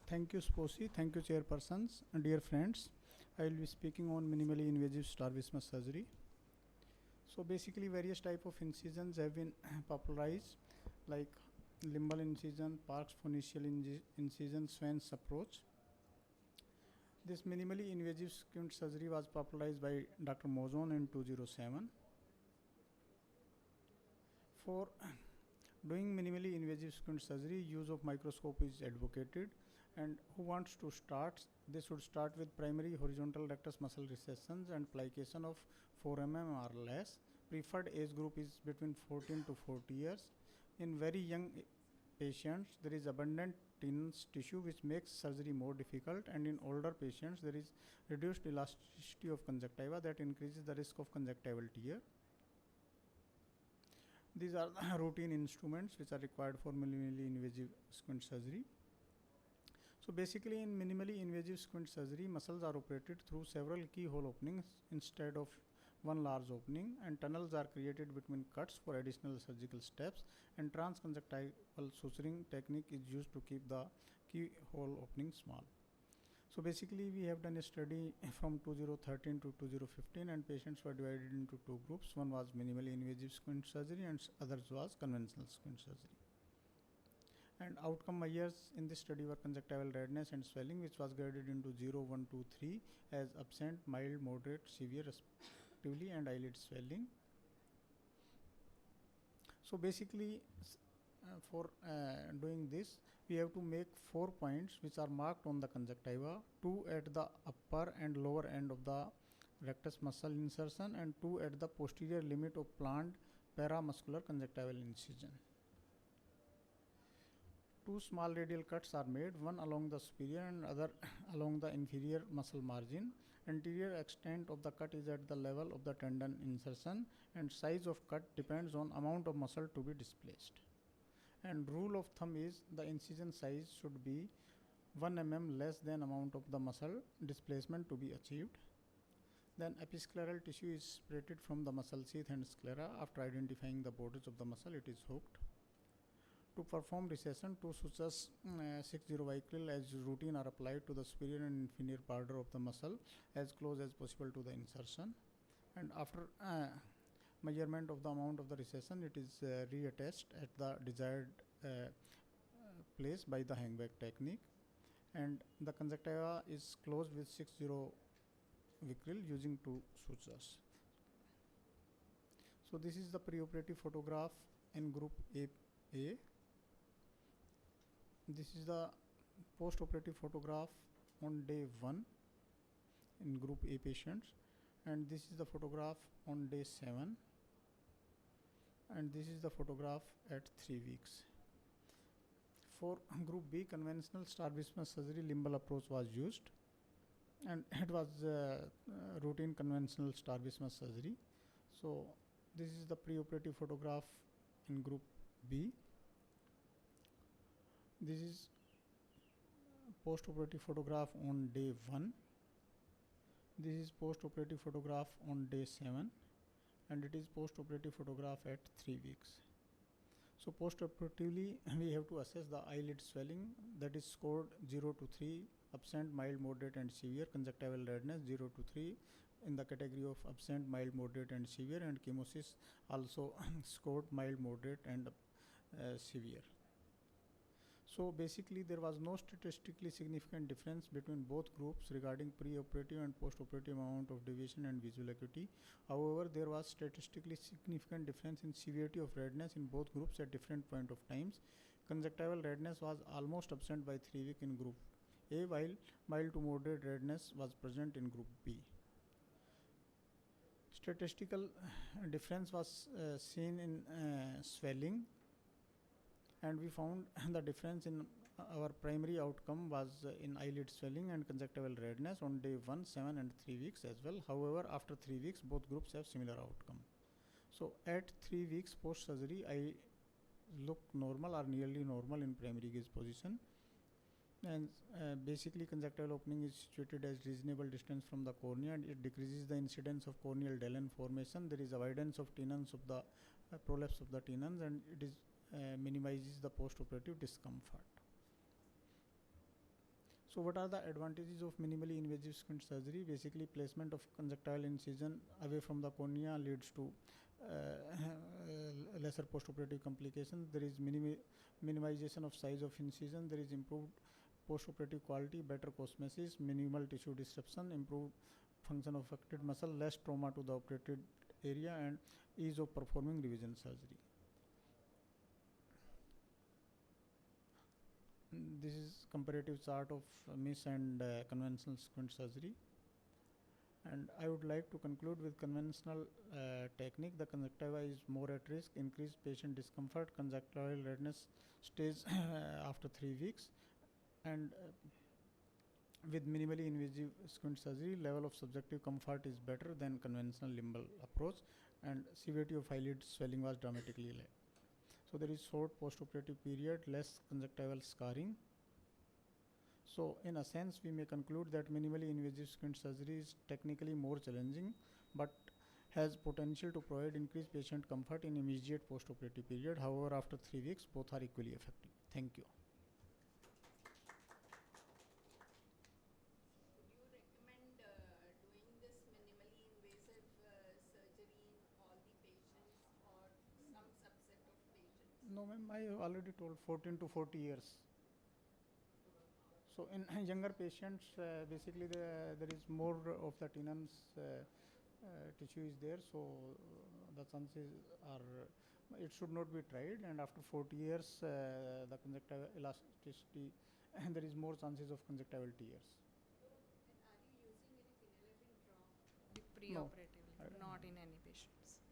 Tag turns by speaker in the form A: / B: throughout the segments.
A: Thank you, Sposi. Thank you, chairpersons. And dear friends, I will be speaking on minimally invasive strabismus surgery. So basically, various type of incisions have been popularized, like limbal incision, Park's phoenicial incision, Swan's approach. This minimally invasive squint surgery was popularized by Dr. Mozon in 2007. For doing minimally invasive squint surgery, use of microscope is advocated, and who wants to start, they should start with primary horizontal rectus muscle recessions and plication of 4 mm or less. Preferred age group is between 14 to 40 years. In very young patients, there is abundant tenous tissue which makes surgery more difficult, and in older patients, there is reduced elasticity of conjunctiva that increases the risk of conjunctival tear. These are the routine instruments which are required for minimally invasive squint surgery. So basically, in minimally invasive squint surgery, muscles are operated through several keyhole openings instead of one large opening, and tunnels are created between cuts for additional surgical steps, and transconjunctival suturing technique is used to keep the keyhole opening small. So basically, we have done a study from 2013 to 2015, and patients were divided into two groups. One was minimally invasive squint surgery and others was conventional squint surgery. And outcome measures in this study were conjunctival redness and swelling, which was graded into 0, 1, 2, 3 as absent, mild, moderate, severe respectively, and eyelid swelling. So basically, for doing this, we have to make 4 points which are marked on the conjunctiva, 2 at the upper and lower end of the rectus muscle insertion and 2 at the posterior limit of planned paramuscular conjunctival incision. 2 small radial cuts are made, one along the superior and other along the inferior muscle margin. Anterior extent of the cut is at the level of the tendon insertion, and size of cut depends on amount of muscle to be displaced. And rule of thumb is the incision size should be 1 mm less than amount of the muscle displacement to be achieved. Then episcleral tissue is separated from the muscle sheath and sclera. After identifying the borders of the muscle, it is hooked. To perform recession, 2 sutures 60 vicryl as routine are applied to the superior and inferior border of the muscle as close as possible to the insertion. And after measurement of the amount of the recession, it is reattached at the desired place by the hangback technique, and the conjunctiva is closed with 60 vicryl using 2 sutures. So this is the preoperative photograph in group A. This is the postoperative photograph on day 1 in group A patients, and this is the photograph on day 7, and this is the photograph at 3 weeks. For group B, conventional strabismus surgery limbal approach was used, and it was routine conventional strabismus surgery. So this is the preoperative photograph in group B. This is postoperative photograph on day 1. This is postoperative photograph on day 7, and it is postoperative photograph at 3 weeks. So postoperatively, we have to assess the eyelid swelling, that is scored 0 to 3, absent, mild, moderate and severe, conjunctival redness 0 to 3 in the category of absent, mild, moderate and severe, and chemosis also scored mild, moderate and severe. So basically, there was no statistically significant difference between both groups regarding preoperative and postoperative amount of deviation and visual acuity. However, there was statistically significant difference in severity of redness in both groups at different point of times. Conjunctival redness was almost absent by 3 weeks in group A, while mild to moderate redness was present in group B. Statistical difference was seen in swelling, and we found the difference in our primary outcome was in eyelid swelling and conjunctival redness on day 1, 7 and 3 weeks as well. However, after 3 weeks, both groups have similar outcome. So at 3 weeks post surgery, I look normal or nearly normal in primary gaze position, and basically conjunctival opening is situated at reasonable distance from the cornea, and it decreases the incidence of corneal Dellen formation. There is avoidance of tenons of the prolapse of the tenons, and it is minimizes the postoperative discomfort. So what are the advantages of minimally invasive squint surgery? Basically, placement of conjunctival incision away from the cornea leads to lesser postoperative complications. There is minimization of size of incision. There is improved postoperative quality, better cosmesis, minimal tissue disruption, improved function of affected muscle, less trauma to the operated area, and ease of performing revision surgery. This is comparative chart of MIS and conventional squint surgery. And I would like to conclude with conventional technique. The conjunctiva is more at risk, increased patient discomfort, conjunctival redness stays after 3 weeks. And with minimally invasive squint surgery, level of subjective comfort is better than conventional limbal approach, and severity of eyelid swelling was dramatically less. So there is short postoperative period, less conjunctival scarring. So in a sense, we may conclude that minimally invasive squint surgery is technically more challenging, but has potential to provide increased patient comfort in immediate postoperative period. However, after 3 weeks, both are equally effective. Thank you.
B: Would you recommend doing this minimally invasive surgery in all the patients or some subset of patients?
A: No, ma'am, I already told 14 to 40 years. So in younger patients, basically there is more of the tenons tissue is there, so the chances are it should not be tried. And after 40 years, the conjunctival elasticity, and there is more chances of conjunctival tears.
B: And are you using any phenylephrine drop?
C: Preoperatively, not in any patients.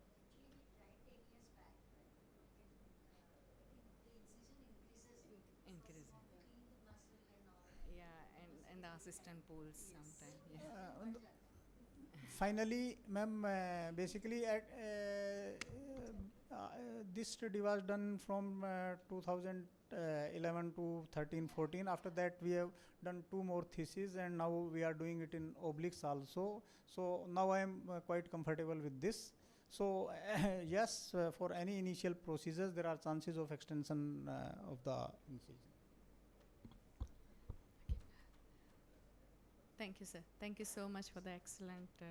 D: Actually, we tried 10 years back, but the incision increases.
C: Increasing.
D: Softening the muscle and all.
C: Yeah, and the assistant pulls sometimes. Yeah.
A: Finally, ma'am, basically this study was done from 2011 to 13-14. After that, we have done 2 more theses, and now we are doing it in obliques also. So now I am quite comfortable with this. So yes, for any initial procedures, there are chances of extension of the incision.
C: Thank you, sir. Thank you so much for the excellent